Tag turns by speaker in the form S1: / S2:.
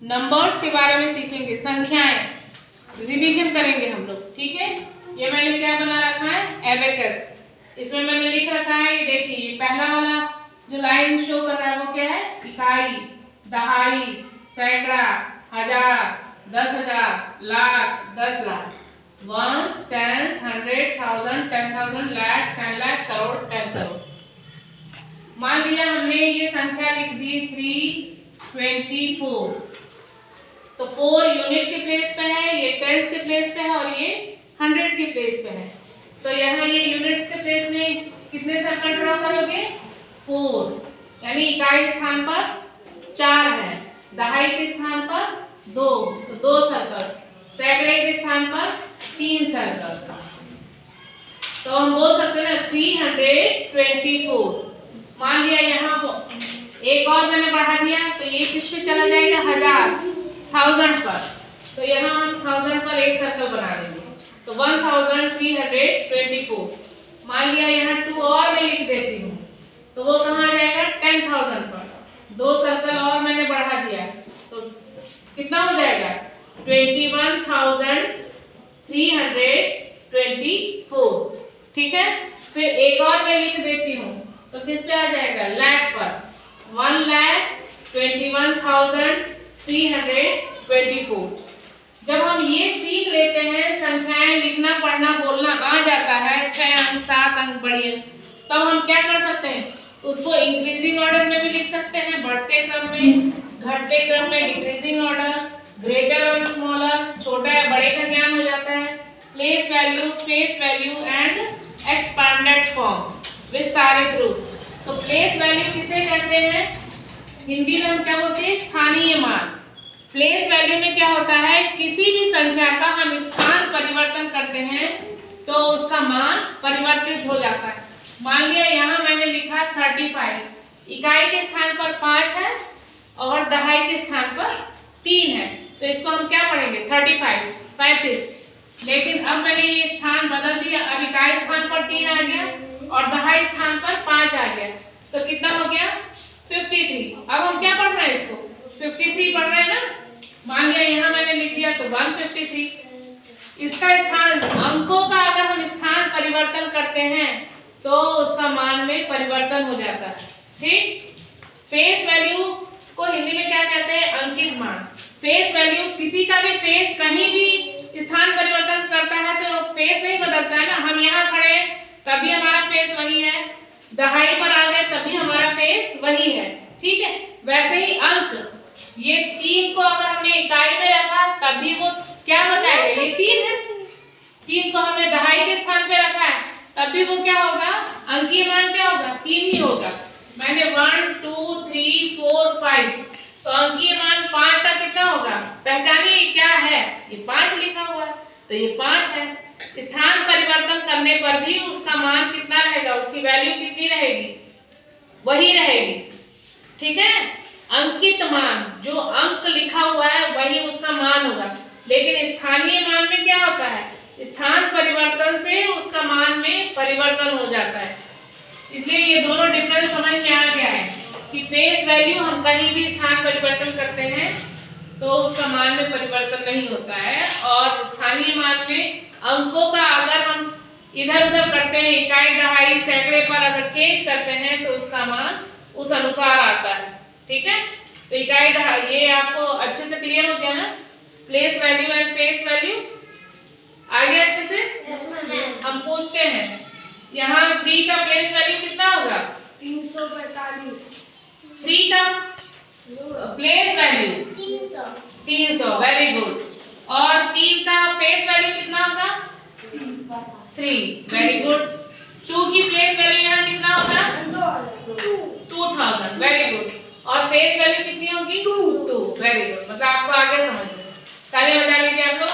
S1: Numbers के बारे में सीखेंगे, संख्याएं रिवीजन करेंगे हम लोग, ठीक है। ये मैंने क्या बना रखा है, एबेकस। इसमें मैंने लिख रखा है, ये देखिए, ये पहला वाला जो लाइन शो कर रहा है वो क्या है, इकाई, दहाई, सैकड़ा, हजार, 10,000, लाख, 10 लाख, वंस, टेंस, 100, 1000, 10,000, लाख, 10 लाख, करोड़, 10 करोड़। मान लिया हमने ये संख्या लिख दी 324, तो 4 यूनिट के प्लेस पे है, ये टेंस के प्लेस पे है और ये 100 के प्लेस पे है। तो यहाँ ये यूनिट्स के प्लेस में कितने सर्कल ड्रॉ करोगे, 4, यानी इकाई स्थान पर 4 है, दहाई के स्थान पर 2, तो 2 सर्कल, सैकड़े के स्थान पर 3 सर्कल। तो हम बोल सकते हैं ना 324। मान लिया यहाँ एक और मैंने बढ़ा दिया, तो ये किस पे चला जाएगा, 1000 पर। तो यहाँ हम 1000 पर एक सर्कल बना देंगे, तो 1324। मान लिया यहाँ 2 और मैं लिख देती हूँ, तो वो कहाँ जाएगा, 10,000 पर। 2 सर्कल और मैंने बढ़ा दिया, तो कितना हो जाएगा, 21,324, ठीक है। फिर एक और मैं लिख देती हूँ, तो किस पे आ जाएगा, लाख पर, 1,21,324। जब हम ये सीख लेते हैं, संख्याएं लिखना, पढ़ना, बोलना आ जाता है, 6 अंक, 7 अंक बढ़िए, तब हम क्या कर सकते हैं, उसको इंक्रीजिंग ऑर्डर में भी लिख सकते हैं, बढ़ते क्रम में, घटते क्रम में, डिक्रीजिंग ऑर्डर, ग्रेटर और स्मॉलर, छोटा या बड़े का ज्ञान हो जाता है, place value, face value and expanded form, विस्तारित रूप। तो प्लेस वैल्यू किसे कहते हैं, हिंदी में हम क्या बोलते हैं, स्थानीय मान। प्लेस वैल्यू में क्या होता है, किसी भी संख्या का हम स्थान परिवर्तन करते हैं तो उसका मान परिवर्तित हो जाता है। मान लिया यहाँ मैंने लिखा 35, इकाई के स्थान पर 5 है और दहाई के स्थान पर 3 है, तो इसको हम क्या पढ़ेंगे, 35। लेकिन अब मैंने ये स्थान बदल दिया, अब इकाई स्थान पर 3 आ गया और दहाई स्थान पर 5 आ गया, तो कितना हो गया, 53। अब हम क्या पढ़ रहे हैं, इसको 53 पढ़ रहे हैं ना। मान लिया यहाँ मैंने लिख दिया, तो 153। इसका स्थान, अंकों का अगर हम स्थान परिवर्तन करते हैं तो उसका मान में परिवर्तन हो जाता है, ठीक। फेस वैल्यू को हिंदी में क्या कहते हैं, अंकित मान। फेस वैल्यू, किसी का भी फेस कहीं भी स्थान परिवर्तन करता है तो फेस नहीं बदलता है ना। हम यहाँ खड़े हैं तभी हमारा फेस वही है, दहाई पर आ गए तभी हमारा फेस वही है, ठीक है। वैसे ही अंक, ये 3 को अगर हमने इकाई में रखा तभी वो क्या बताएगा, ये 3 है। 3 को हमने दहाई के स्थान पे रखा है तभी वो क्या होगा, अंकीय मान क्या होगा, 3 ही होगा। मैंने 1 2 3 4 5, तो अंकीय मान 5 का कितना होगा, पहचानिए क्या है, ये 5 लिखा हुआ है, तो ये 5 है। स्थान परिवर्तन करने पर भी उसका मान कितना रहेगा, उसकी वैल्यू कितनी रहेगी, वही रहेगी, ठीक है। अंकित मान, जो अंक लिखा हुआ है वही उसका मान होगा, लेकिन स्थानीय मान में क्या होता है, स्थान परिवर्तन से उसका मान में परिवर्तन हो जाता है। इसलिए ये दोनों डिफरेंस समझ में आ गया है कि फेस वैल्यू हम कहीं भी स्थान परिवर्तन करते हैं तो उसका मान में परिवर्तन नहीं होता है, और स्थानीय मान में अंकों का अगर हम इधर उधर करते हैं, इकाई, दहाई, सैकड़े पर अगर चेंज करते हैं तो उसका मान उस अनुसार आता है, ठीक है। तो इकाई, दहाई, ये आपको अच्छे से क्लियर हो गया ना, place value and face value आगे अच्छे से। हम पूछते हैं, यहाँ 3 का प्लेस वैल्यू कितना होगा,
S2: 345।
S1: 3 का प्लेस वैल्यू 300, वेरी गुड। और 3 का फेस वैल्यू कितना होगा, 3, वेरी गुड। 2 की प्लेस वैल्यू यहाँ कितना होगा, 2000, वेरी गुड। और फेस वैल्यू कितनी होगी, 2, वेरी गुड। मतलब आपको आगे समझ में, तालियां बजा लीजिए आप लोग।